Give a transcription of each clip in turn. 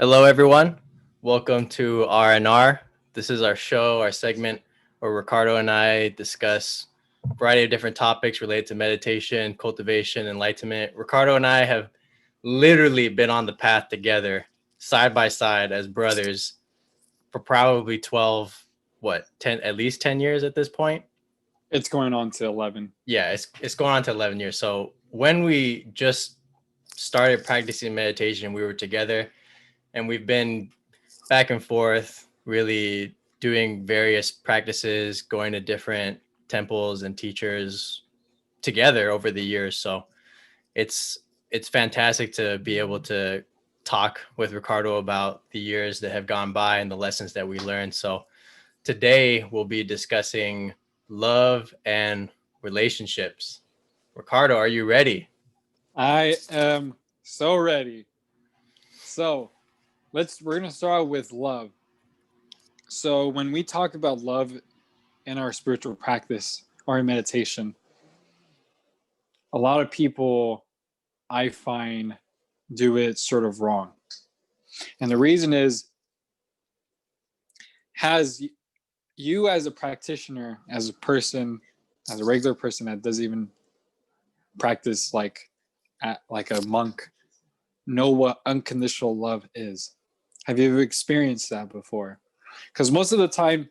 Hello, everyone. Welcome to R&R. This is our show, our segment where Ricardo and I discuss a variety of different topics related to meditation, cultivation, enlightenment. Ricardo and I have literally been on the path together, side by side as brothers for probably 12, 10, at least 10 years at this point. It's going on to 11. Yeah, it's going on to 11 years. So when we just started practicing meditation, we were together and we've been back and forth, really doing various practices, going to different temples and teachers together over the years. So it's it's fantastic to be able to talk with Ricardo about the years that have gone by and the lessons that we learned. So today we'll be discussing love and relationships. Ricardo, are you ready? I am so ready. So we're gonna start with love. So when we talk about love in our spiritual practice or in meditation, a lot of people I find do it sort of wrong. And the reason is, has you as a practitioner, as a person, as a regular person that doesn't even practice like a monk, know what unconditional love is? Have you ever experienced that before? Because most of the time,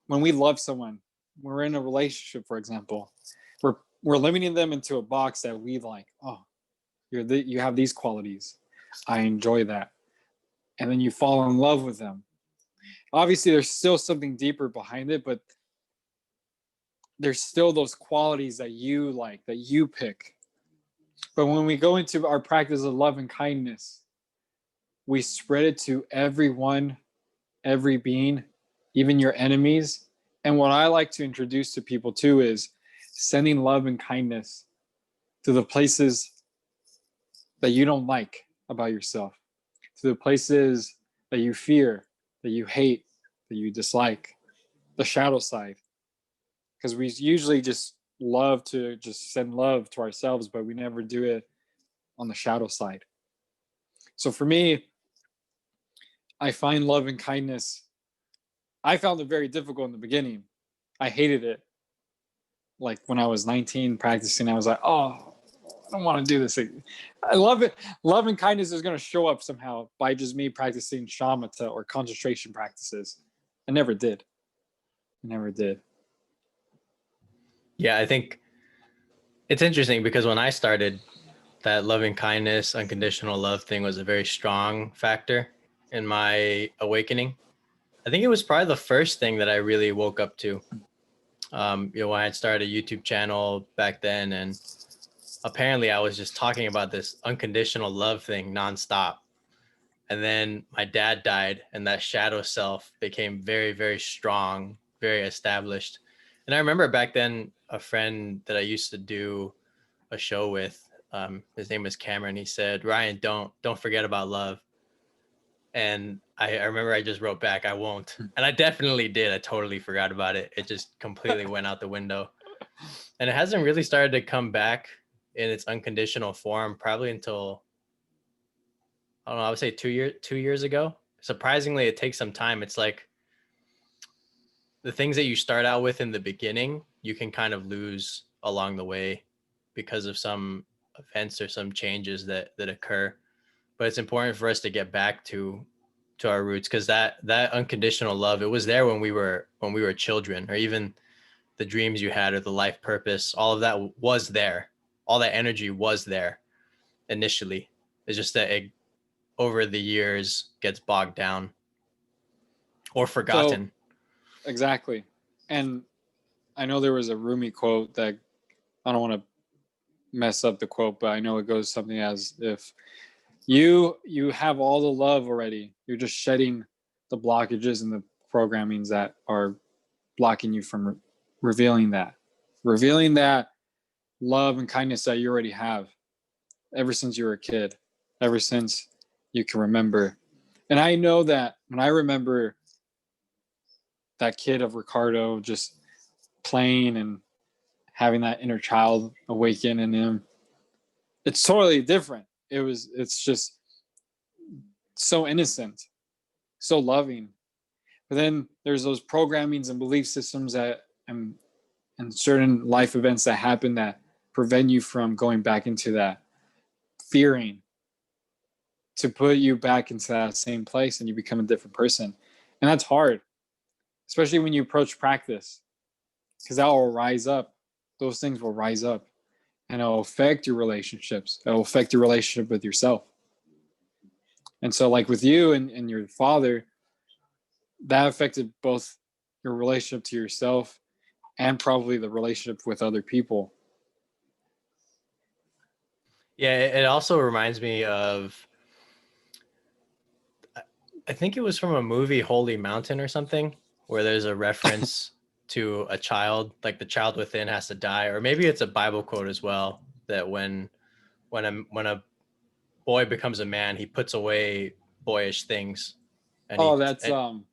when we love someone, we're in a relationship, for example, we're limiting them into a box that we like. Oh, you have these qualities. I enjoy that, and then you fall in love with them. Obviously, there's still something deeper behind it, but there's still those qualities that you like, that you pick. But when we go into our practice of love and kindness, we spread it to everyone, every being, even your enemies. And what I like to introduce to people too is sending love and kindness to the places that you don't like about yourself, to the places that you fear, that you hate, that you dislike, the shadow side. Because we usually just love to just send love to ourselves, but we never do it on the shadow side. So for me, I find love and kindness. I found it very difficult in the beginning. I hated it. Like when I was 19 practicing, I was like, oh, I don't want to do this. I love it. Love and kindness is going to show up somehow by just me practicing shamatha or concentration practices. I never did. I never did. Yeah, I think it's interesting because when I started, that loving kindness, unconditional love thing was a very strong factor in my awakening. I think it was probably the first thing that I really woke up to. When I had started a YouTube channel back then, and apparently I was just talking about this unconditional love thing nonstop. And then my dad died, and that shadow self became very, very strong, very established. And I remember back then, a friend that I used to do a show with, his name was Cameron. He said, "Ryan, don't forget about love." And I remember I just wrote back, "I won't." And I definitely did. I totally forgot about it. It just completely went out the window. And it hasn't really started to come back in its unconditional form probably until, I don't know, I would say 2 years ago. Surprisingly, it takes some time. It's like the things that you start out with in the beginning, you can kind of lose along the way because of some events or some changes that occur. But it's important for us to get back to our roots, because that unconditional love, it was there when we were children, or even the dreams you had or the life purpose, all of that was there. All that energy was there initially. It's just that it, over the years, gets bogged down or So, forgotten. exactly. And I know there was a Rumi quote that I don't want to mess up the quote, but I know it goes something as if you have all the love already. You're just shedding the blockages and the programmings that are blocking you from revealing that love and kindness that you already have ever since you were a kid, ever since you can remember. And I know that when I remember that kid of Ricardo just playing and having that inner child awaken in him, it's totally different. It's just so innocent, so loving. But then there's those programmings and belief systems that and certain life events that happen that prevent you from going back into that fearing, to put you back into that same place, and you become a different person. And that's hard, especially when you approach practice, because that will rise up. Those things will rise up, and it'll affect your relationships. It'll affect your relationship with yourself. And so, like with you and your father, that affected both your relationship to yourself and probably the relationship with other people. Yeah, it also reminds me of, I think it was from a movie, Holy Mountain or something, where there's a reference to a child, like the child within has to die, or maybe it's a Bible quote as well, that when a boy becomes a man, he puts away boyish things, and Oh, he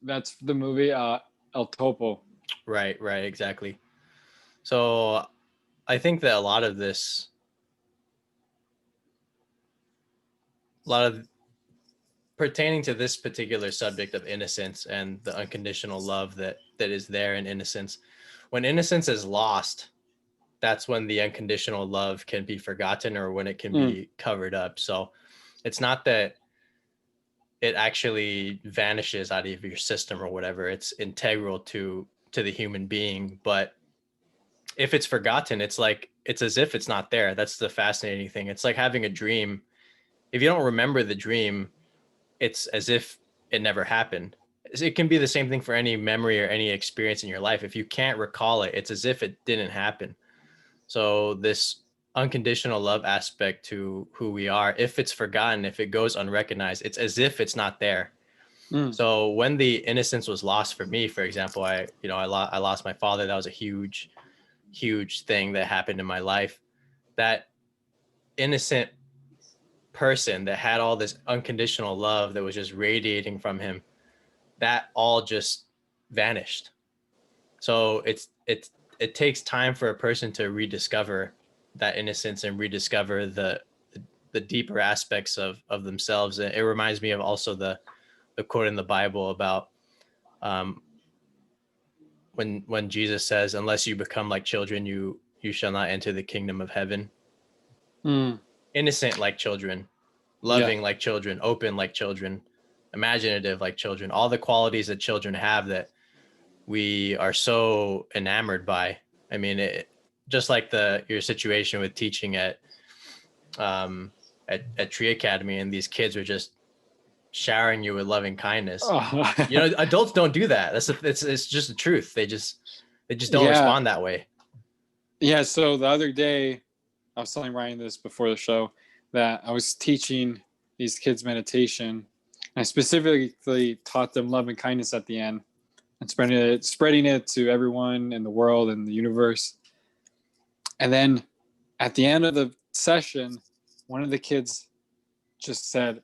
that's the movie El Topo. right, exactly. So I think that a lot of pertaining to this particular subject of innocence and the unconditional love that is there in innocence, when innocence is lost, that's when the unconditional love can be forgotten, or when it can be covered up. So it's not that it actually vanishes out of your system or whatever. It's integral to the human being. But if it's forgotten, it's as if it's not there. That's the fascinating thing. It's like having a dream. If you don't remember the dream, it's as if it never happened. It can be the same thing for any memory or any experience in your life. If you can't recall it, it's as if it didn't happen. So this unconditional love aspect to who we are, if it's forgotten, if it goes unrecognized, it's as if it's not there. So when the innocence was lost for me, for example, I lost my father. That was a huge thing that happened in my life. That innocent person that had all this unconditional love that was just radiating from him, that all just vanished. So it takes time for a person to rediscover that innocence and rediscover the deeper aspects of themselves. It reminds me of also the quote in the Bible about um, when Jesus says, "Unless you become like children, you shall not enter the kingdom of heaven." Innocent like children, Yeah. loving like children, open like children, imaginative like children, all the qualities that children have that we are so enamored by. I mean, just like your situation with teaching at Tree Academy, and these kids are just showering you with loving kindness. You know, adults don't do that. It's just the truth. They just don't Yeah. respond that way. Yeah. So the other day, I was telling Ryan this before the show, that I was teaching these kids meditation. And I specifically taught them love and kindness at the end, and spreading it to everyone in the world and the universe. And then at the end of the session, one of the kids just said,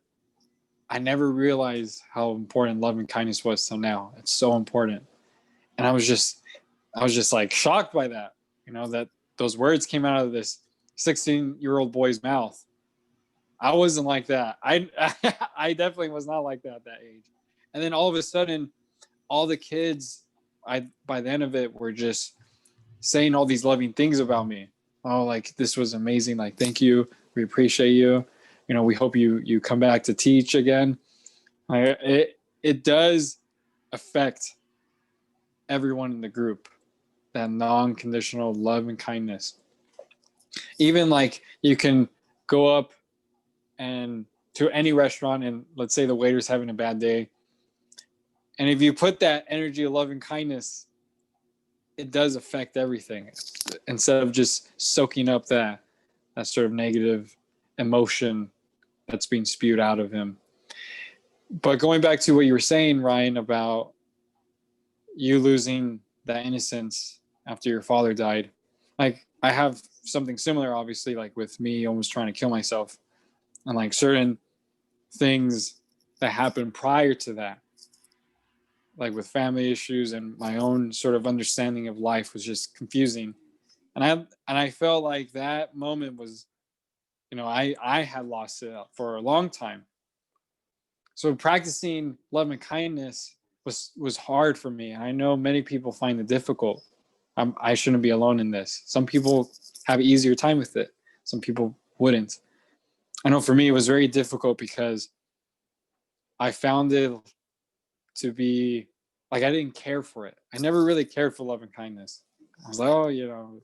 "I never realized how important love and kindness was till now. It's so important." And I was just like shocked by that, that those words came out of this 16-year-old boy's mouth. I wasn't like that. I definitely was not like that at that age. And then all of a sudden, all the kids, by the end of it, were just saying all these loving things about me. Oh, like, this was amazing. Like, thank you. We appreciate you. We hope you come back to teach again. It does affect everyone in the group, that non-conditional love and kindness. Even like you can go up and to any restaurant, and let's say the waiter's having a bad day, and if you put that energy of love and kindness, it does affect everything, instead of just soaking up that sort of negative emotion that's being spewed out of him. But going back to what you were saying, Ryan, about you losing that innocence after your father died, like, I have something similar, obviously, like with me almost trying to kill myself, and like certain things that happened prior to that, like with family issues, and my own sort of understanding of life was just confusing. And I felt like that moment was, I had lost it for a long time. So practicing love and kindness was hard for me. I know many people find it difficult. I shouldn't be alone in this. Some people have an easier time with it. Some people wouldn't. I know for me it was very difficult because I found it to be like I didn't care for it. I never really cared for love and kindness. I was like, oh,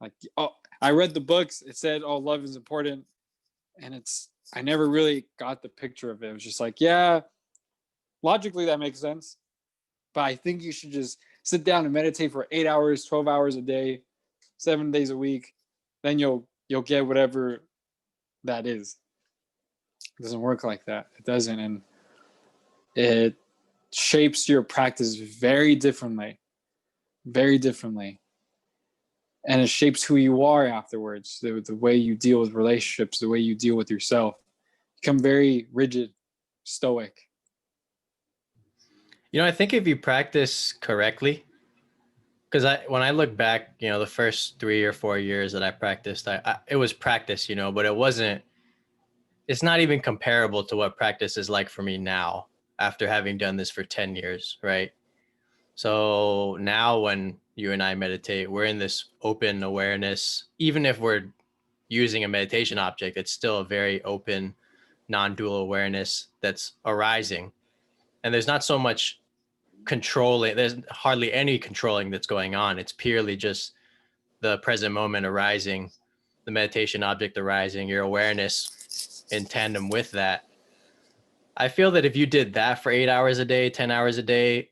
like, oh, I read the books. It said, oh, love is important, and I never really got the picture of it. It was just like, yeah, logically that makes sense, but I think you should just sit down and meditate for 8 hours, 12 hours a day, 7 days a week. Then you'll get whatever that is. It doesn't work like that. It doesn't, and it shapes your practice very differently, very differently. And it shapes who you are afterwards, the way you deal with relationships, the way you deal with yourself. Become very rigid, stoic. I think if you practice correctly, because when I look back, the first 3 or 4 years that I practiced, it was practice, but it's not even comparable to what practice is like for me now after having done this for 10 years, right? So now when you and I meditate, we're in this open awareness. Even if we're using a meditation object, it's still a very open, non-dual awareness that's arising. And there's not so much controlling, there's hardly any controlling that's going on. It's purely just the present moment arising, the meditation object arising, your awareness in tandem with that. I feel that if you did that for 8 hours a day, 10 hours a day,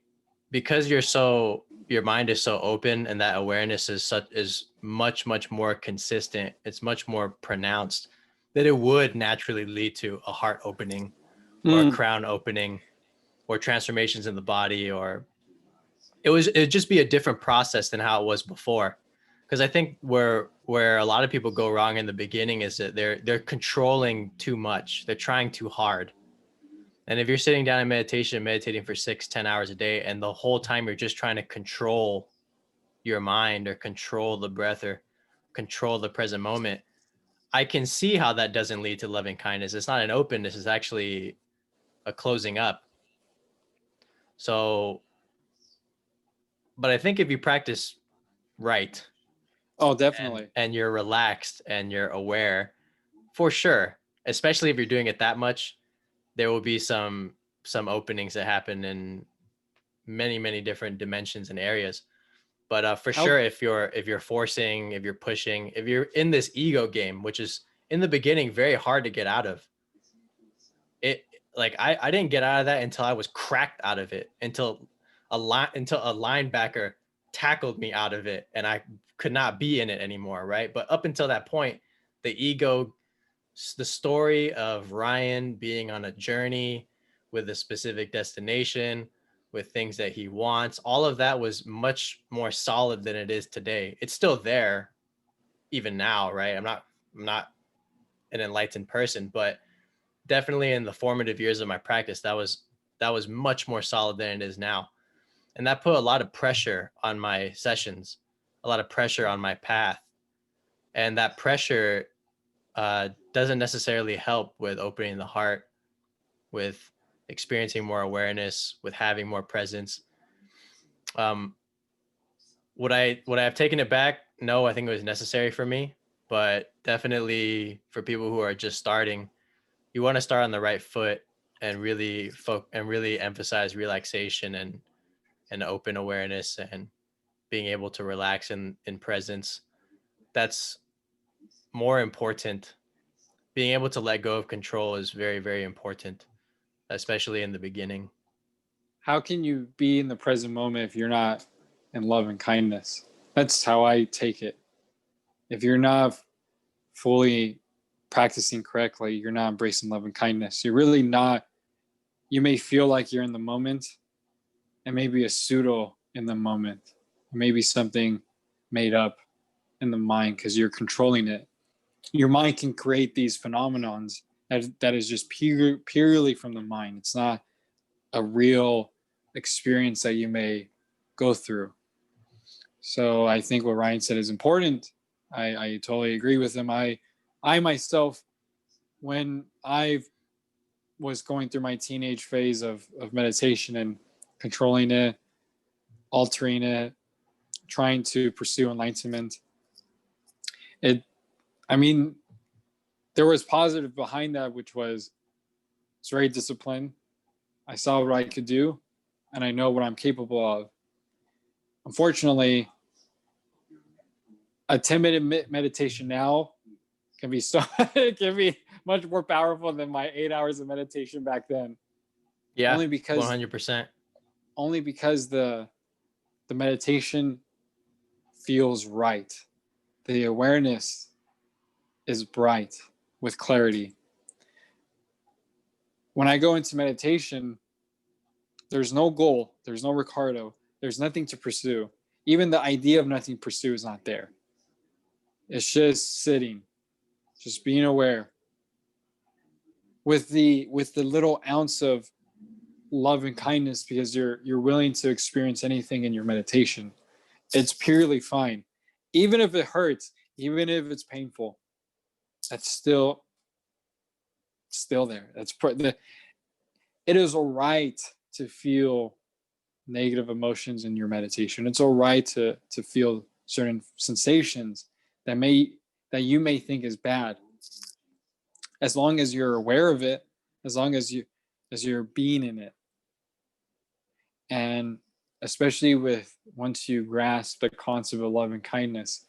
because your mind is so open and that awareness is much, much more consistent, it's much more pronounced, that it would naturally lead to a heart opening or a crown opening or transformations in the body, or it'd just be a different process than how it was before. Because I think where a lot of people go wrong in the beginning is that they're controlling too much. They're trying too hard. And if you're sitting down in meditation, meditating for 6-10 hours a day, and the whole time you're just trying to control your mind or control the breath or control the present moment, I can see how that doesn't lead to loving kindness. It's not an openness, it's actually a closing up. So, but I think if you practice right, oh, definitely, and you're relaxed and you're aware, for sure, especially if you're doing it that much, there will be some openings that happen in many different dimensions and areas. But for sure, if you're forcing, if you're pushing, if you're in this ego game, which is in the beginning very hard to get out of, it, like I didn't get out of that until I was cracked out of it, until a linebacker tackled me out of it and I could not be in it anymore, right? But up until that point, the ego, the story of Ryan being on a journey with a specific destination, with things that he wants, all of that was much more solid than it is today. It's still there even now, right? I'm not an enlightened person, but definitely in the formative years of my practice, that was much more solid than it is now. And that put a lot of pressure on my sessions, a lot of pressure on my path. And that pressure doesn't necessarily help with opening the heart, with experiencing more awareness, with having more presence. Would I have taken it back? No, I think it was necessary for me, but definitely for people who are just starting, you want to start on the right foot and really emphasize relaxation and open awareness and being able to relax in presence. That's more important. Being able to let go of control is very, very important, especially in the beginning. how can you be in the present moment if you're not in love and kindness? That's how I take it. If you're not fully practicing correctly, you're not embracing love and kindness. You're really not. You may feel like you're in the moment, and maybe a pseudo in the moment, maybe something made up in the mind because you're controlling it. Your mind can create these phenomenons that is just purely from the mind. It's not a real experience that you may go through. So I think what Ryan said is important. I totally agree with him. I myself, when I've was going through my teenage phase of meditation and controlling it, altering it, trying to pursue enlightenment, I mean, there was positive behind that, which was it's very disciplined. I saw what I could do, and I know what I'm capable of. Unfortunately, a 10-minute meditation now can be it can be much more powerful than my 8 hours of meditation back then. Yeah, only because 100%. The meditation feels right. The awareness is bright with clarity. When I go into meditation, there's no goal, there's no Ricardo, there's nothing to pursue. Even the idea of nothing to pursue is not there. It's just sitting, just being aware with the little ounce of love and kindness, because you're willing to experience anything in your meditation. It's purely fine. Even if it hurts, even if it's painful, that's still there. It is all right to feel negative emotions in your meditation. It's all right to feel certain sensations that you may think is bad, as long as you're aware of it, as long as you're being in it. And especially once you grasp the concept of love and kindness,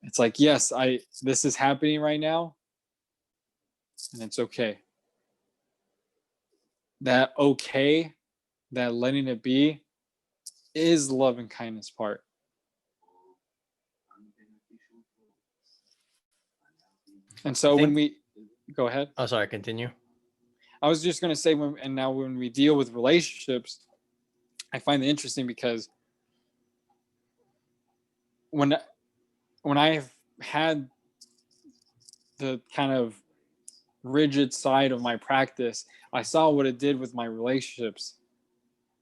it's like, yes, this is happening right now, and it's okay. That letting it be is the love and kindness part. And so when we go ahead. Oh, sorry, continue. I was just going to say, when we deal with relationships, I find it interesting because when I've had the kind of rigid side of my practice, I saw what it did with my relationships,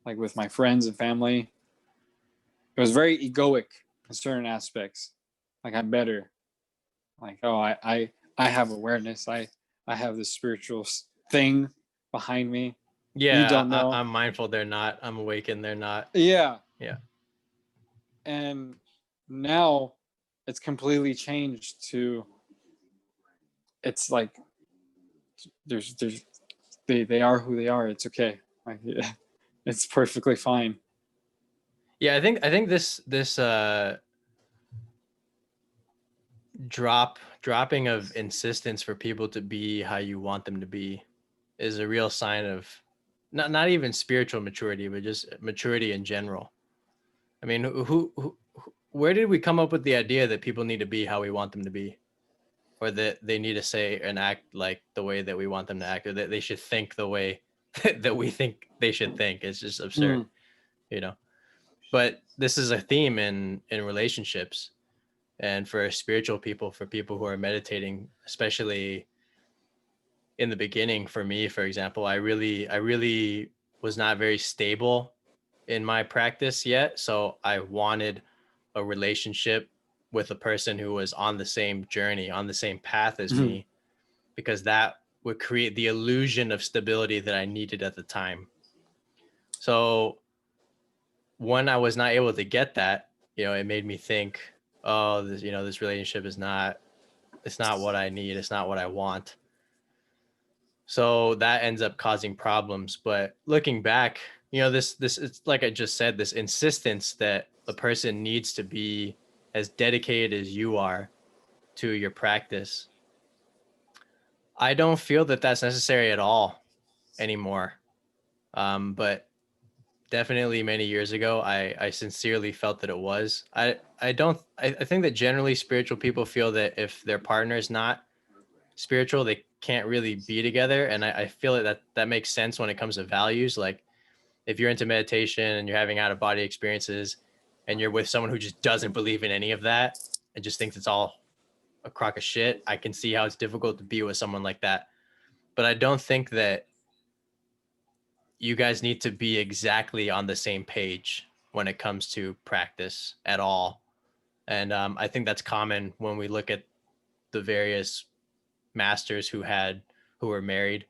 like with my friends and family. It was very egoic in certain aspects. Like, I'm better. Like, oh, I have awareness. I have this spiritual thing behind me. Yeah, you don't know. I'm mindful, they're not. I'm awakened, they're not. Yeah. Yeah. And now it's completely changed to, it's like they are who they are. It's okay. Like, it's perfectly fine. Yeah, I think this dropping of insistence for people to be how you want them to be is a real sign of not even spiritual maturity, but just maturity in general. I mean, where did we come up with the idea that people need to be how we want them to be, or that they need to say and act like the way that we want them to act, or that they should think the way that we think they should think? It's just absurd, you know. But this is a theme in relationships, and for spiritual people, for people who are meditating, especially in the beginning. For me, for example, I really was not very stable in my practice yet, so I wanted a relationship with a person who was on the same journey, on the same path as me, because that would create the illusion of stability that I needed at the time. So when I was not able to get that, it made me think, oh, this relationship is not, it's not what I need. It's not what I want. So that ends up causing problems. But looking back, this it's like I just said, this insistence that the person needs to be as dedicated as you are to your practice. I don't feel that that's necessary at all anymore. But definitely many years ago, I sincerely felt that it was. I think that generally spiritual people feel that if their partner is not spiritual, they can't really be together. And I feel that makes sense when it comes to values. Like, if you're into meditation and you're having out of body experiences and you're with someone who just doesn't believe in any of that and just thinks it's all a crock of shit, I can see how it's difficult to be with someone like that. But I don't think that you guys need to be exactly on the same page when it comes to practice at all. And I think that's common when we look at the various masters who were married.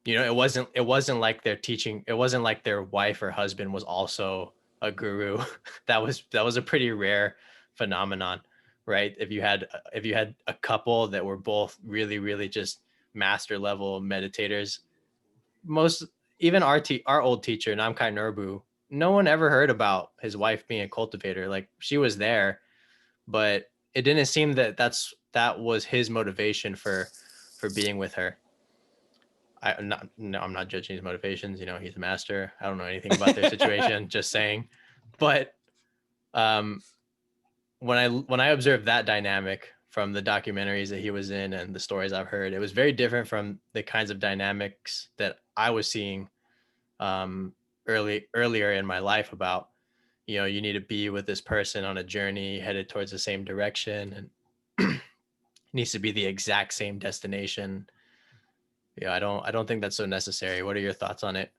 You know, it wasn't like their teaching, it wasn't like their wife or husband was also a guru. That was a pretty rare phenomenon, right? If you had a couple that were both really, really just master level meditators, most, even our old teacher Namkai Nurbu, no one ever heard about his wife being a cultivator. Like, she was there, but it didn't seem that that was his motivation for being with her. I'm not judging his motivations. You know, he's a master. I don't know anything about their situation. Just saying. But um, when I observed that dynamic from the documentaries that he was in and the stories I've heard, it was very different from the kinds of dynamics that I was seeing earlier in my life about, you know, you need to be with this person on a journey headed towards the same direction, and it needs to be the exact same destination. Yeah, I don't think that's so necessary. What are your thoughts on it?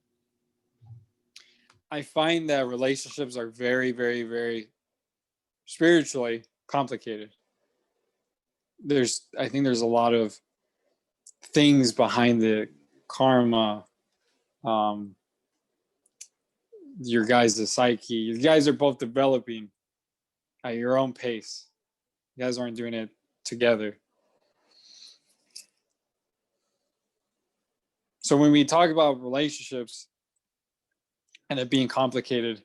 I find that relationships are very, very, very spiritually complicated. I think there's a lot of things behind the karma, um, your guys' psyche. You guys are both developing at your own pace. You guys aren't doing it together. So when we talk about relationships and it being complicated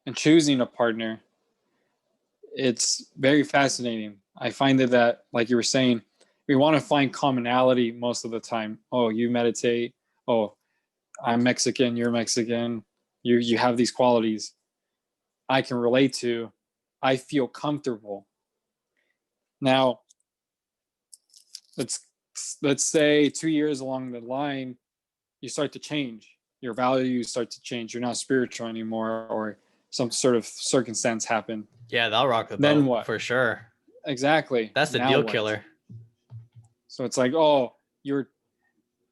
and choosing a partner, it's very fascinating. I find that, like you were saying, we want to find commonality most of the time. Oh, you meditate. Oh, I'm Mexican, you're Mexican. You have these qualities I can relate to. I feel comfortable. Now, let's say 2 years along the line, you start to change. Your values start to change. You're not spiritual anymore, or some sort of circumstance happen. Yeah, that'll rock the boat. Then what? For sure. Exactly. That's the Now deal what? killer. So it's like, oh,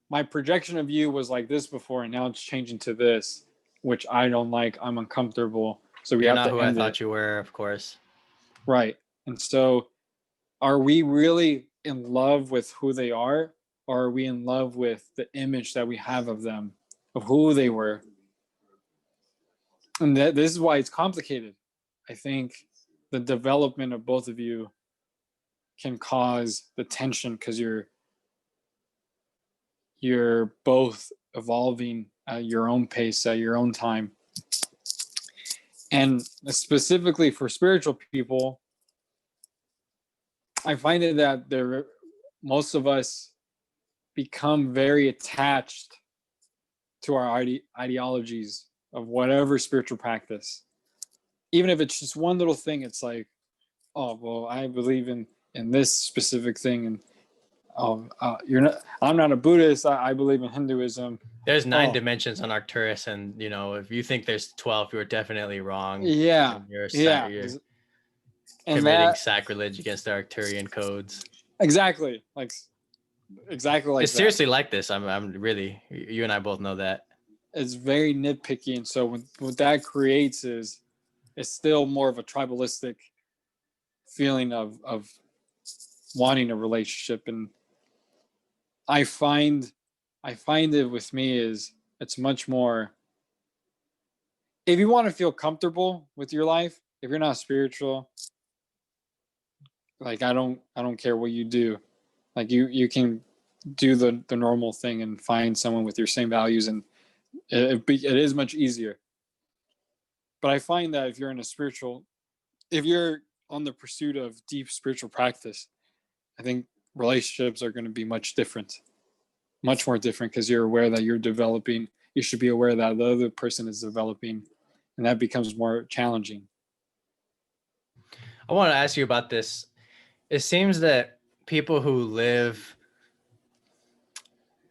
my projection of you was like this before, and now it's changing to this, which I don't like. I'm uncomfortable. So we You're have not to who I end thought it. you were, of course. Right. And so are we really in love with who they are, or are we in love with the image that we have of them, of who they were? And this is why it's complicated. I think the development of both of you can cause the tension because you're both evolving at your own pace, at your own time. And specifically for spiritual people, I find it that most of us become very attached to our ideologies of whatever spiritual practice. Even if it's just one little thing, it's like, oh, well, I believe in this specific thing, and you're not. I'm not a Buddhist. I believe in Hinduism. There's 9 Oh, dimensions on Arcturus, and you know, if you think there's 12, you're definitely wrong. yeah, And yeah, you're and committing that sacrilege against the Arcturian codes. exactly like It's that. seriously like this. I'm really, you and I both know that. It's very nitpicky, and so what that creates is it's still more of a tribalistic feeling of wanting a relationship. And I find it with me is it's much more, if you want to feel comfortable with your life, if you're not spiritual, like I don't care what you do. Like you can do the normal thing and find someone with your same values, and it is much easier. But I find that if you're on the pursuit of deep spiritual practice, I think relationships are going to be much different, much more different, because you're aware that you're developing. You should be aware that the other person is developing, and that becomes more challenging. I want to ask you about this. It seems that people who live,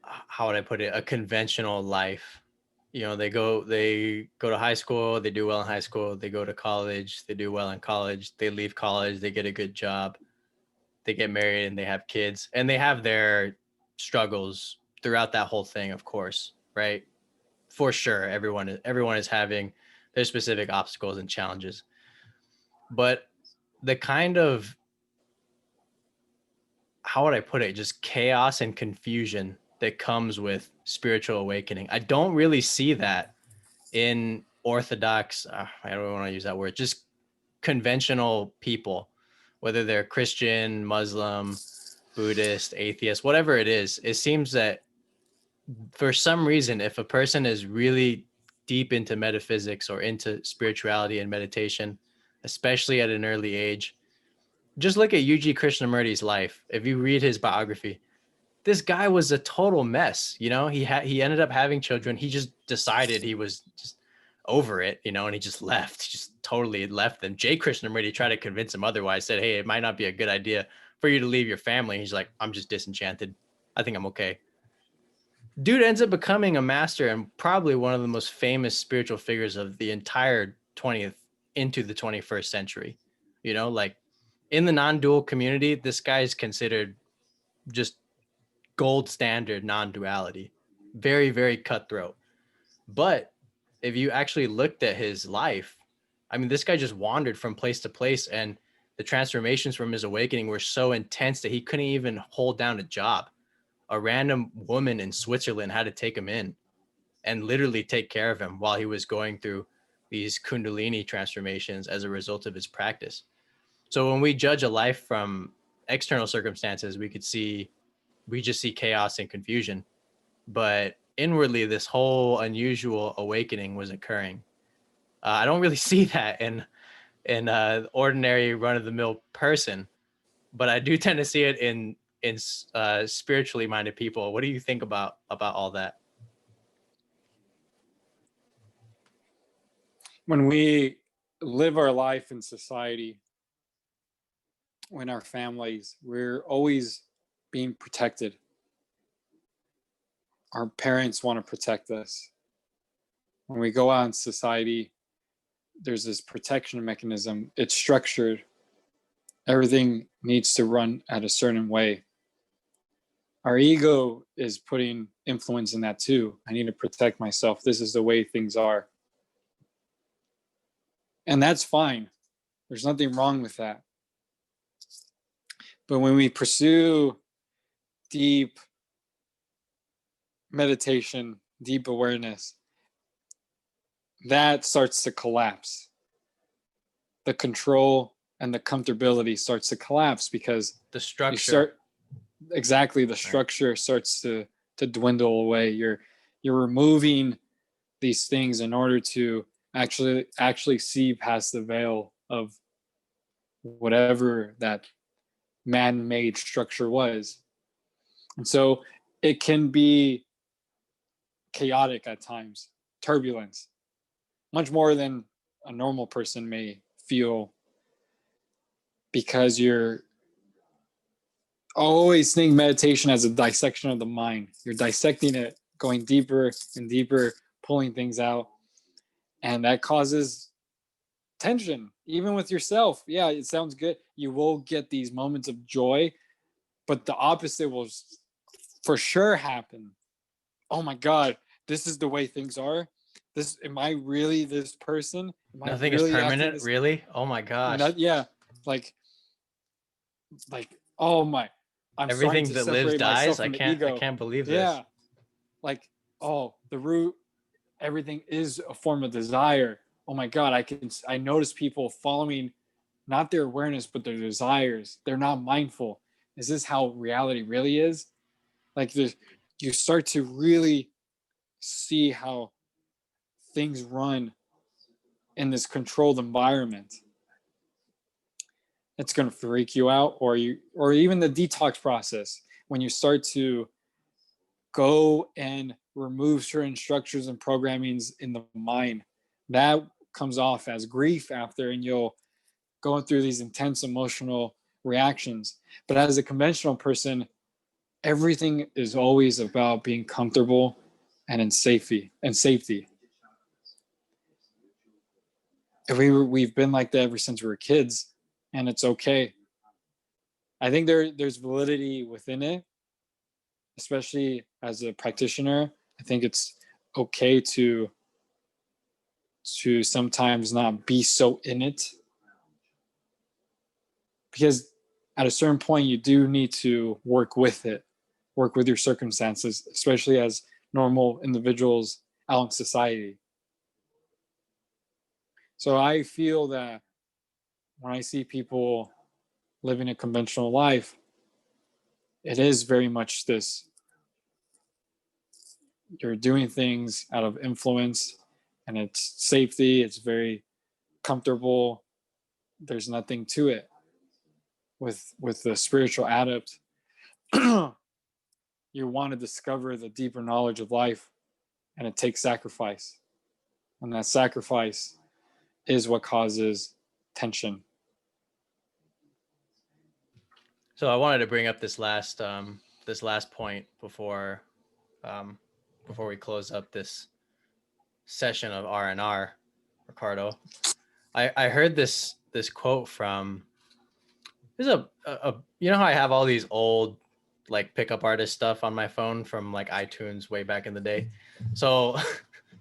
how would I put it, a conventional life, you know, they go to high school, they do well in high school, they go to college, they do well in college, they leave college, they get a good job, they get married, and they have kids, and they have their struggles throughout that whole thing, of course, right? For sure, everyone is having their specific obstacles and challenges, but the kind of, how would I put it, just chaos and confusion that comes with spiritual awakening. I don't really see that in orthodox, I don't want to use that word, just conventional people, whether they're Christian, Muslim, Buddhist, atheist, whatever it is. It seems that for some reason, if a person is really deep into metaphysics or into spirituality and meditation, especially at an early age, just look at UG Krishnamurti's life. If you read his biography, this guy was a total mess. He ended up having children. He just decided he was just over it, and he just left. He just totally left them. Jay Krishnamurti tried to convince him otherwise, said, hey, it might not be a good idea for you to leave your family. He's like, I'm just disenchanted. I think I'm okay. Dude ends up becoming a master and probably one of the most famous spiritual figures of the entire 20th into the 21st century. Like in the non-dual community, this guy is considered just gold standard non-duality. Very, very cutthroat. But if you actually looked at his life, I mean, this guy just wandered from place to place, and the transformations from his awakening were so intense that he couldn't even hold down a job. A random woman in Switzerland had to take him in and literally take care of him while he was going through these Kundalini transformations as a result of his practice. So when we judge a life from external circumstances, we just see chaos and confusion. But inwardly, this whole unusual awakening was occurring. I don't really see that in ordinary run-of-the-mill person, but I do tend to see it in spiritually minded people. What do you think about all that? When we live our life in society, when our families, we're always being protected. Our parents want to protect us. When we go out in society, there's this protection mechanism. It's structured. Everything needs to run at a certain way. Our ego is putting influence in that too. I need to protect myself. This is the way things are. And that's fine. There's nothing wrong with that. But when we pursue deep meditation, deep awareness, that starts to collapse. The control and the comfortability starts to collapse because the structure the structure starts to dwindle away. You're removing these things in order to actually see past the veil of whatever that man-made structure was. And so it can be chaotic at times, turbulence, much more than a normal person may feel, because you're always think meditation as a dissection of the mind. You're dissecting it, going deeper and deeper, pulling things out, and that causes tension, even with yourself. Yeah, it sounds good. You will get these moments of joy, but the opposite will for sure happen. Oh my God, this is the way things are. Am I really this person? Nothing is permanent, really? Oh my gosh. Yeah, like oh my, I'm everything starting to that lives separate myself dies. from the ego. I can't believe this. Yeah, like, oh, the root, everything is a form of desire. Oh my God, I notice people following not their awareness but their desires. They're not mindful. Is this how reality really is? Like, you start to really see how things run in this controlled environment. It's going to freak you out. Or even the detox process, when you start to go and remove certain structures and programmings in the mind, that comes off as grief after, and you'll go through these intense emotional reactions. But as a conventional person, everything is always about being comfortable and in safety. We've been like that ever since we were kids, and it's okay. I think there's validity within it, especially as a practitioner. I think it's okay to sometimes not be so in it, because at a certain point you do need to work with it, work with your circumstances, especially as normal individuals out in society. So I feel that when I see people living a conventional life, it is very much this: you're doing things out of influence, and it's safety, it's very comfortable, there's nothing to it. With the spiritual adept, you want to discover the deeper knowledge of life, and it takes sacrifice, and that sacrifice is what causes tension. So I wanted to bring up this last point before we close up this session of R&R, Ricardo. I heard this quote from, there's a you know how I have all these old like pickup artist stuff on my phone from like iTunes way back in the day. So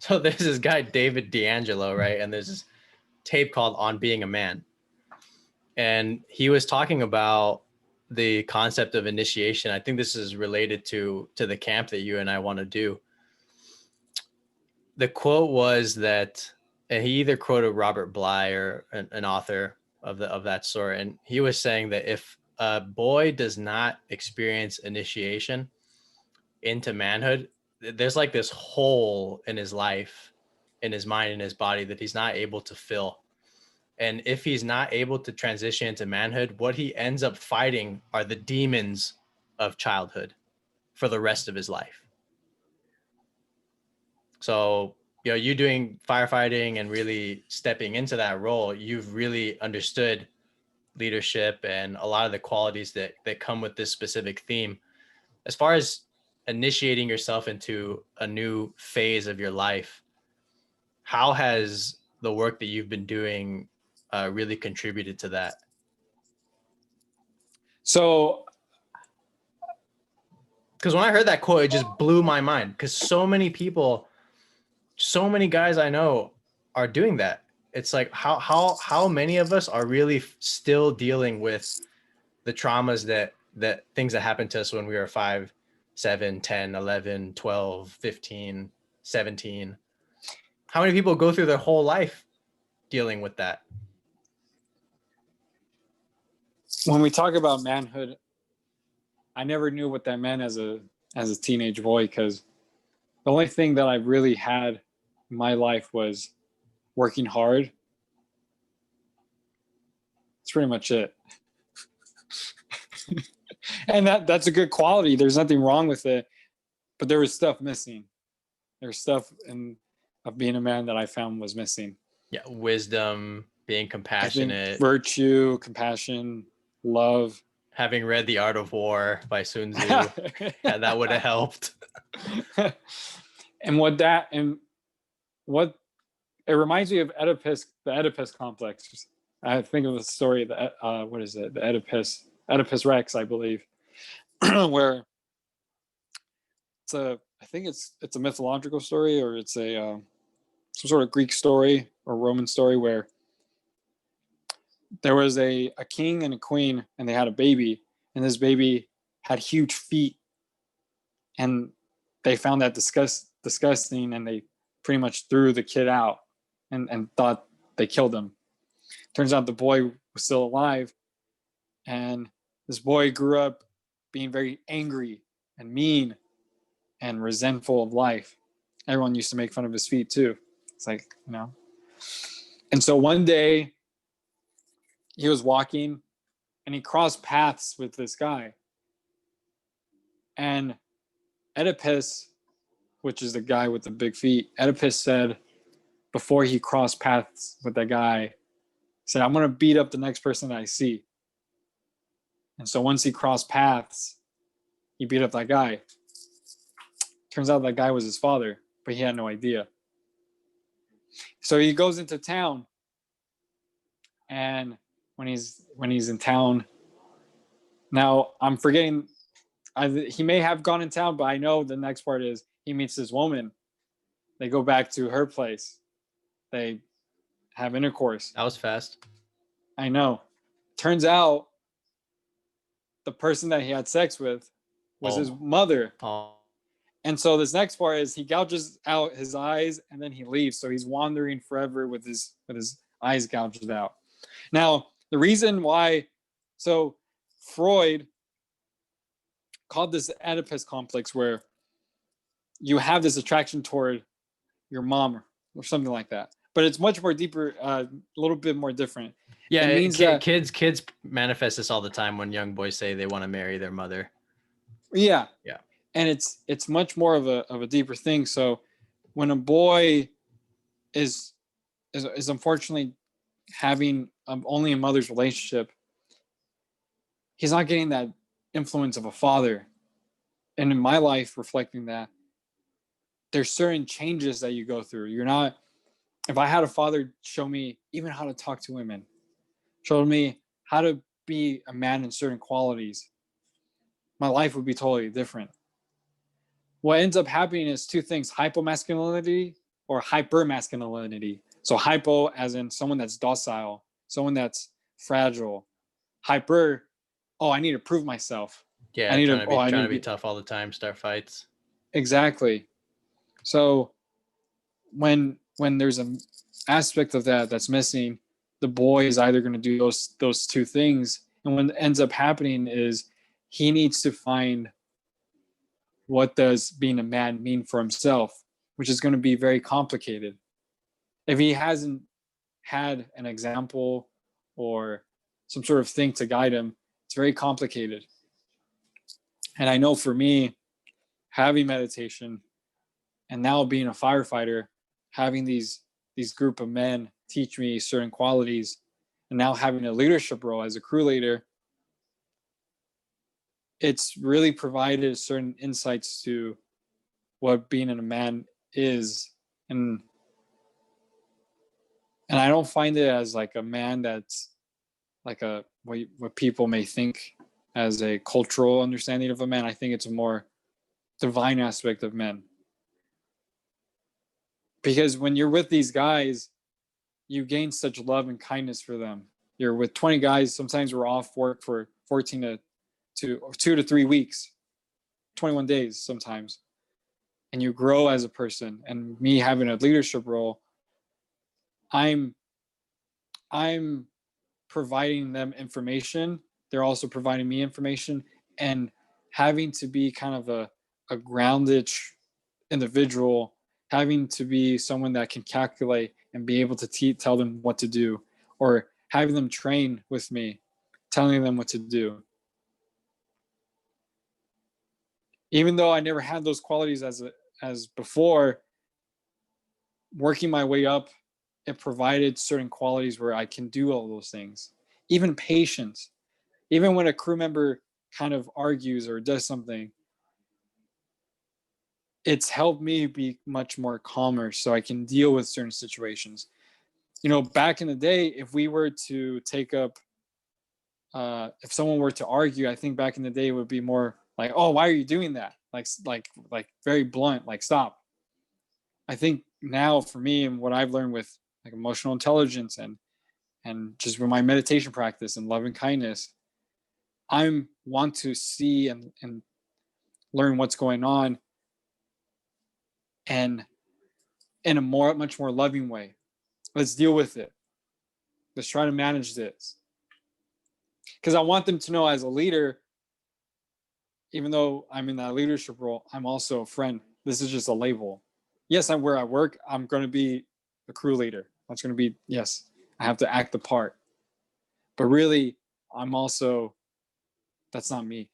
there's this guy David D'Angelo, right? And there's this tape called On Being a Man. And he was talking about the concept of initiation. I think this is related to the camp that you and I want to do. The quote was that, and he either quoted Robert Bly or an author of that sort, and he was saying that if a boy does not experience initiation into manhood, there's like this hole in his life, in his mind, in his body that he's not able to fill. And if he's not able to transition into manhood, what he ends up fighting are the demons of childhood for the rest of his life. So, you know, you doing firefighting and really stepping into that role, you've really understood leadership and a lot of the qualities that come with this specific theme. As far as initiating yourself into a new phase of your life, how has the work that you've been doing really contributed to that? So, because when I heard that quote, it just blew my mind, because so many guys I know are doing that. It's like, how many of us are really still dealing with the traumas that things that happened to us when we were 5, 7, 10, 11, 12, 15, 17? How many people go through their whole life dealing with that? when we talk about manhood, I never knew what that meant as a teenage boy, because the only thing that I really had in my life was working hard. That's pretty much it. And that's a good quality. There's nothing wrong with it. But there was stuff missing. There's stuff of being a man that I found was missing. Yeah, wisdom, being compassionate, virtue, compassion, love. Having read The Art of War by Sun Tzu, yeah, that would have helped. And what it reminds me of Oedipus, the Oedipus Complex. I think of the story, what is it? The Oedipus Rex, I believe, where I think it's a mythological story, or it's a some sort of Greek story or Roman story, where there was a king and a queen, and they had a baby, and this baby had huge feet, and they found that disgusting, and they pretty much threw the kid out and thought they killed him. Turns out the boy was still alive, and this boy grew up being very angry and mean and resentful of life. Everyone used to make fun of his feet too. It's like, you know. And so one day he was walking and he crossed paths with this guy. And Oedipus, which is the guy with the big feet, Oedipus said, before he crossed paths with that guy, said, I'm going to beat up the next person that I see. And so once he crossed paths, he beat up that guy. Turns out that guy was his father, but he had no idea. So he goes into town, and when he's in town, now I'm forgetting, he may have gone in town, but I know the next part is he meets this woman. They go back to her place. They have intercourse. That was fast. I know. Turns out the person that he had sex with was his mother. Oh. And so this next part is he gouges out his eyes and then he leaves. So he's wandering forever with his eyes gouged out. Now, the reason why, so Freud called this Oedipus complex, where you have this attraction toward your mom or something like that. But it's much more deeper, a little bit more different. Yeah, it means that kids manifest this all the time when young boys say they want to marry their mother. Yeah. Yeah. And it's much more of a deeper thing. So when a boy is unfortunately having only a mother's relationship, he's not getting that influence of a father. And in my life, reflecting that, there's certain changes that you go through. You're not, if I had a father show me even how to talk to women, showed me how to be a man in certain qualities, my life would be totally different. What ends up happening is two things: hypomasculinity or hypermasculinity. So hypo as in someone that's docile, someone that's fragile. Hyper, oh, I need to prove myself. Yeah, I need trying to to be be tough all the time, start fights. exactly. So when there's an aspect of that that's missing, the boy is either going to do those two things, and what ends up happening is he needs to find what does being a man mean for himself, which is going to be very complicated. If he hasn't had an example or some sort of thing to guide him, it's very complicated. And I know for me, having meditation and now being a firefighter, having these group of men teach me certain qualities, and now having a leadership role as a crew leader, it's really provided certain insights to what being a man is. And I don't find it as like a man that's like a what people may think as a cultural understanding of a man. I think it's a more divine aspect of men. Because when you're with these guys, you gain such love and kindness for them. You're with 20 guys, sometimes we're off work for 14 to 2 to 3 weeks, 21 days sometimes. And you grow as a person. And me having a leadership role, I'm providing them information. They're also providing me information, and having to be kind of a grounded individual, having to be someone that can calculate and be able to tell them what to do, or having them train with me, telling them what to do. Even though I never had those qualities as before, working my way up, it provided certain qualities where I can do all those things. Even patience. Even when a crew member kind of argues or does something, it's helped me be much more calmer so I can deal with certain situations. You know, back in the day, if we were to take up, if someone were to argue, I think back in the day it would be more like, "Oh, why are you doing that?" Like very blunt, like stop. I think now for me and what I've learned with like emotional intelligence and just with my meditation practice and loving kindness, I want to see and learn what's going on, and in a much more loving way. Let's deal with it. Let's try to manage this. Because I want them to know as a leader, even though I'm in that leadership role, I'm also a friend. This is just a label. Yes, I'm where I work. I'm going to be a crew leader. That's going to be, yes, I have to act the part. But really, I'm also, that's not me.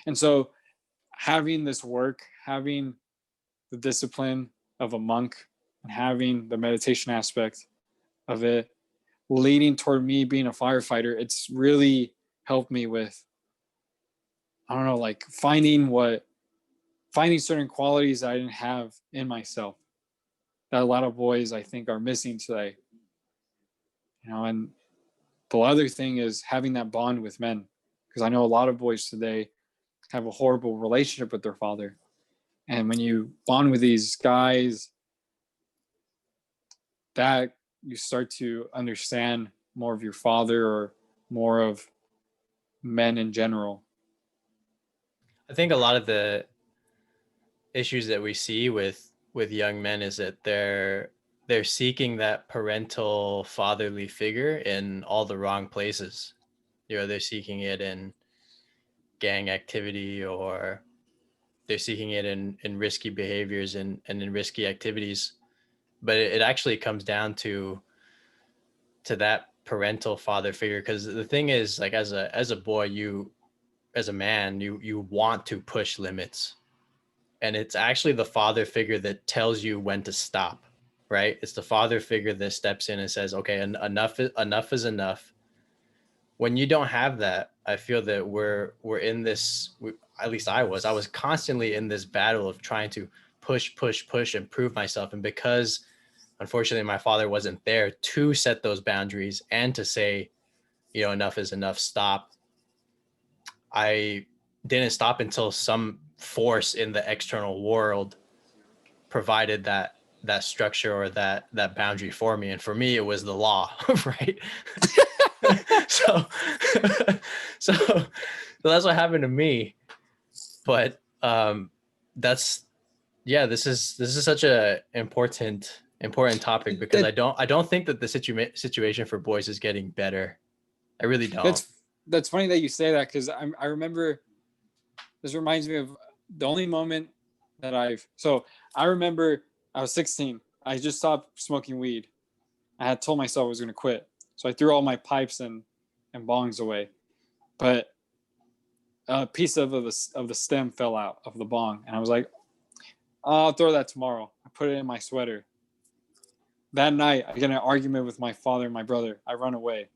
And so having this work, having the discipline of a monk, and having the meditation aspect of it, leading toward me being a firefighter, it's really helped me with, I don't know, like finding certain qualities I didn't have in myself that a lot of boys I think are missing today. You know, and the other thing is having that bond with men, because I know a lot of boys today have a horrible relationship with their father. And when you bond with these guys, that you start to understand more of your father or more of men in general. I think a lot of the issues that we see with young men is that they're seeking that parental fatherly figure in all the wrong places. You know, they're seeking it in gang activity, or they're seeking it in risky behaviors and in risky activities. But it actually comes down to that parental father figure. Because the thing is, like, as a boy, you, as a man, you want to push limits, and it's actually the father figure that tells you when to stop, right? It's the father figure that steps in and says, okay, enough is enough. When you don't have that, I feel that we're in this, at least I was constantly in this battle of trying to push and prove myself. And because unfortunately my father wasn't there to set those boundaries and to say, you know, enough is enough, stop, I didn't stop until some force in the external world provided that structure or that boundary for me. And for me, it was the law, right? so so that's what happened to me. But that's, yeah, this is such a important topic, because That, I don't think that the situation for boys is getting better. I really don't. that's funny that you say that, because I remember, this reminds me of the only moment that I remember I was 16. I just stopped smoking weed. I had told myself I was going to quit. So I threw all my pipes and bongs away. But a piece of the stem fell out of the bong. And I was like, I'll throw that tomorrow. I put it in my sweater. That night, I get in an argument with my father and my brother. I run away.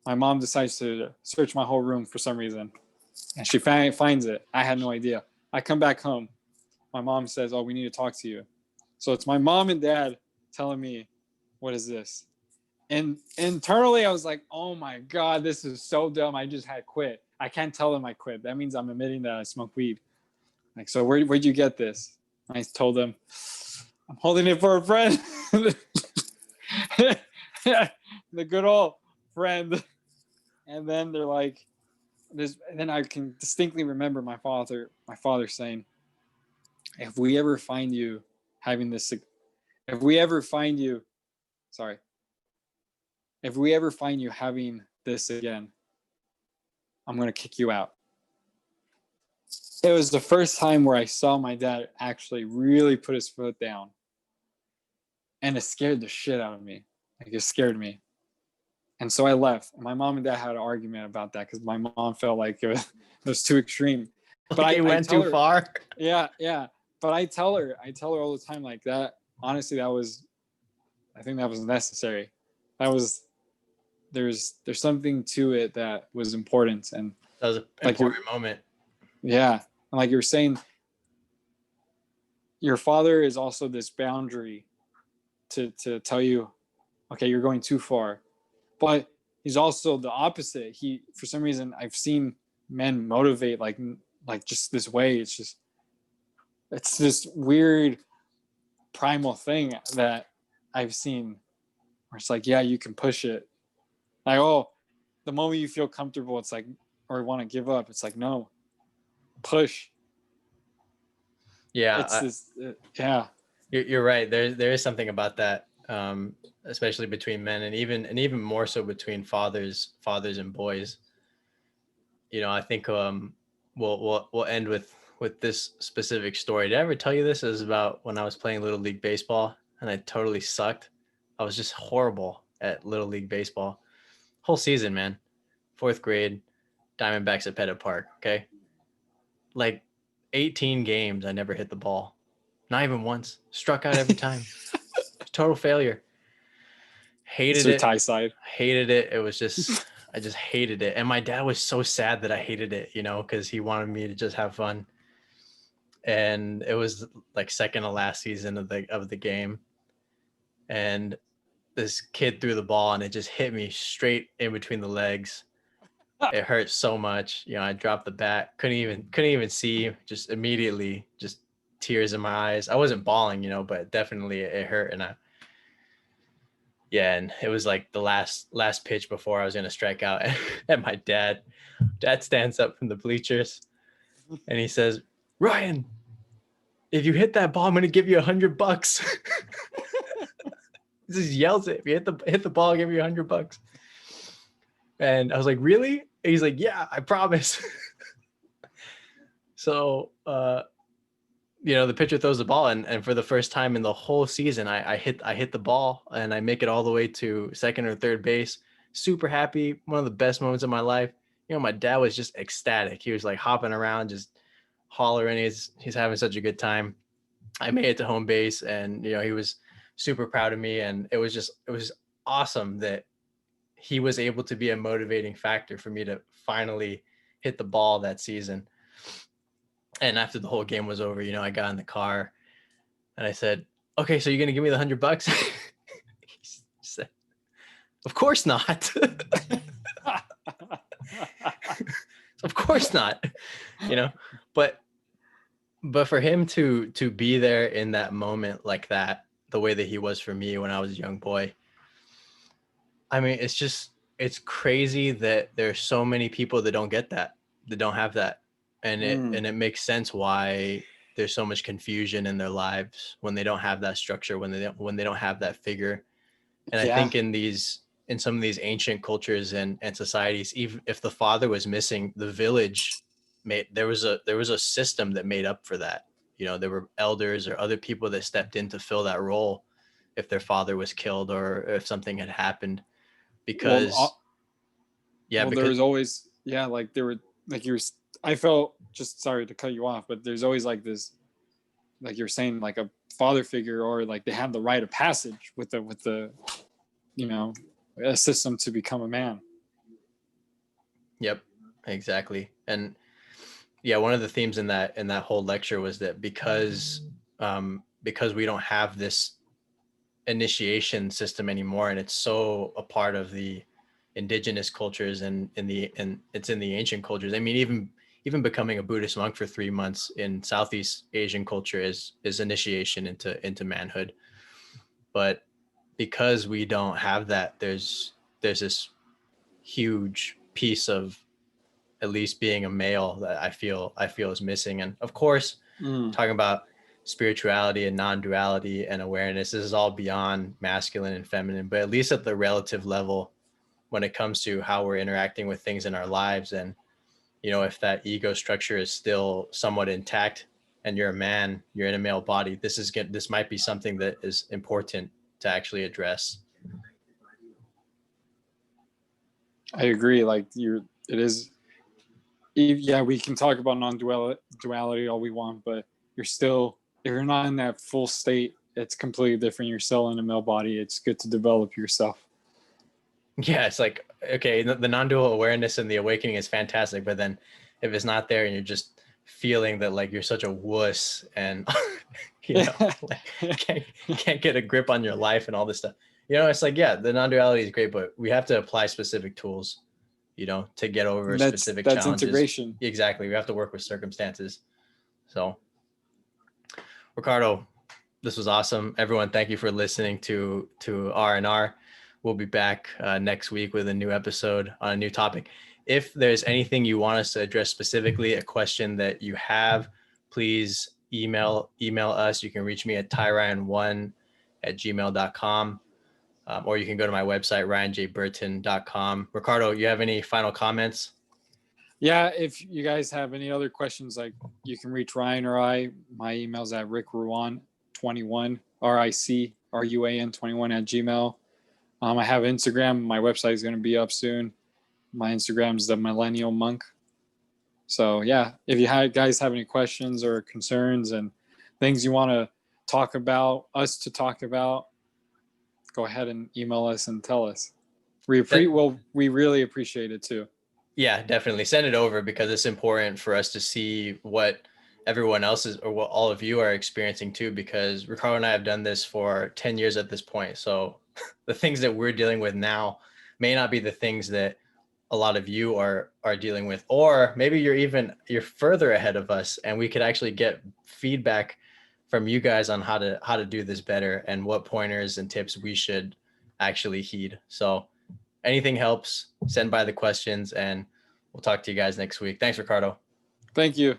My mom decides to search my whole room for some reason. And she finds it. I had no idea. I come back home. My mom says, oh, we need to talk to you. So it's my mom and dad telling me, what is this? And internally, I was like, oh my God, this is so dumb. I just had quit. I can't tell them I quit. That means I'm admitting that I smoke weed. Like, so where'd you get this? I told them, I'm holding it for a friend. The good old friend. And then they're like, and then I can distinctly remember my father saying, if we ever find you having this, if we ever find you, sorry, if we ever find you having this again, I'm going to kick you out. It was the first time where I saw my dad actually really put his foot down. And it scared the shit out of me. Like, it scared me. And so I left. My mom and dad had an argument about that because my mom felt like it was too extreme. But But it went too far. Yeah. But I tell her all the time, like, that. Honestly, I think that was necessary. There's something to it that was important. And that was an important moment. Yeah. And like you were saying, your father is also this boundary to tell you, okay, you're going too far. But he's also the opposite. For some reason, I've seen men motivate like just this way. It's this weird primal thing that I've seen where it's like, yeah, you can push it. Like, oh, the moment you feel comfortable, it's like, or want to give up, it's like, no, push. Yeah, yeah. You're right. There is something about that, especially between men, and even more so between fathers and boys. You know, I think we'll end with this specific story. Did I ever tell you this? It was about when I was playing Little League Baseball and I totally sucked. I was just horrible at Little League Baseball. Whole season, man. 4th grade, Diamondbacks at Pettit Park. Okay, like 18 games, I never hit the ball. Not even once. Struck out every time. Total failure. Hated it. Tie side. Hated it. It was just, I just hated it. And my dad was so sad that I hated it, you know, because he wanted me to just have fun. And it was like second to last season of the game. And this kid threw the ball and it just hit me straight in between the legs. It hurt so much. You know, I dropped the bat. Couldn't even see. Just immediately, just tears in my eyes. I wasn't bawling, you know, but definitely it hurt. And and it was like the last pitch before I was gonna strike out. And my dad stands up from the bleachers And he says, Ryan, if you hit that ball, I'm going to give you $100. He just yells it. If you hit the ball, I'll give you $100. And I was like, really? And he's like, yeah, I promise. So, the pitcher throws the ball, and for the first time in the whole season, I hit the ball and I make it all the way to second or third base. Super happy. One of the best moments of my life. My dad was just ecstatic. He was like hopping around, just hollering. He's having such a good time. I made it to home base, and he was super proud of me, and it was awesome that he was able to be a motivating factor for me to finally hit the ball that season. And after the whole game was over, I got in the car and I said, okay, so you're going to give me the $100? He said, of course not. Of course not, but for him to be there in that moment like that, the way that he was for me when I was a young boy, I mean, it's crazy that there's so many people that don't get that don't have that. And it makes sense why there's so much confusion in their lives when they don't have that structure, when they don't have that figure. And I think in some of these ancient cultures and societies, even if the father was missing, the village there was a system that made up for that. There were elders or other people that stepped in to fill that role if their father was killed or if something had happened. Because there was always I felt, just sorry to cut you off, but there's always like this, like you're saying, like a father figure, or like they have the rite of passage with the a system to become a man. Yep, exactly. And one of the themes in that whole lecture was that because we don't have this initiation system anymore, and it's so a part of the indigenous cultures and it's in the ancient cultures. I mean, even becoming a Buddhist monk for 3 months in Southeast Asian culture is initiation into manhood. But because we don't have that, there's this huge piece of at least being a male that I feel is missing. And of course, talking about spirituality and non-duality and awareness, this is all beyond masculine and feminine, but at least at the relative level, when it comes to how we're interacting with things in our lives. And if that ego structure is still somewhat intact and you're a man, you're in a male body, this might be something that is important to actually address. I agree. Like it is. Yeah, we can talk about non-duality all we want, but if you're not in that full state, it's completely different. You're still in a male body. It's good to develop yourself. Yeah, it's like, okay, the non-dual awareness and the awakening is fantastic, but then if it's not there and you're just feeling that like you're such a wuss and can't get a grip on your life and all this stuff, it's like, yeah, the non-duality is great, but we have to apply specific tools, to get over specific challenges. That's integration. Exactly. We have to work with circumstances. So, Ricardo, this was awesome. Everyone, thank you for listening to R&R. We'll be back next week with a new episode on a new topic. If there's anything you want us to address specifically, a question that you have, please email us. You can reach me at tyryan1@gmail.com, or you can go to my website, ryanjburton.com. Ricardo, you have any final comments? Yeah, if you guys have any other questions, like you can reach Ryan or I. My email's at rickruan21, RICRUAN21 @gmail. I have Instagram. My website is going to be up soon. My Instagram is the Millennial Monk. So yeah, if you guys have any questions or concerns and things you want to talk about, go ahead and email us and tell us. We really appreciate it too. Yeah, definitely send it over, because it's important for us to see what everyone else is, or what all of you are experiencing too, because Ricardo and I have done this for 10 years at this point. So the things that we're dealing with now may not be the things that a lot of you are dealing with, or maybe you're further ahead of us, and we could actually get feedback from you guys on how to do this better and what pointers and tips we should actually heed. So anything helps. Send by the questions, and we'll talk to you guys next week. Thanks, Ricardo. Thank you.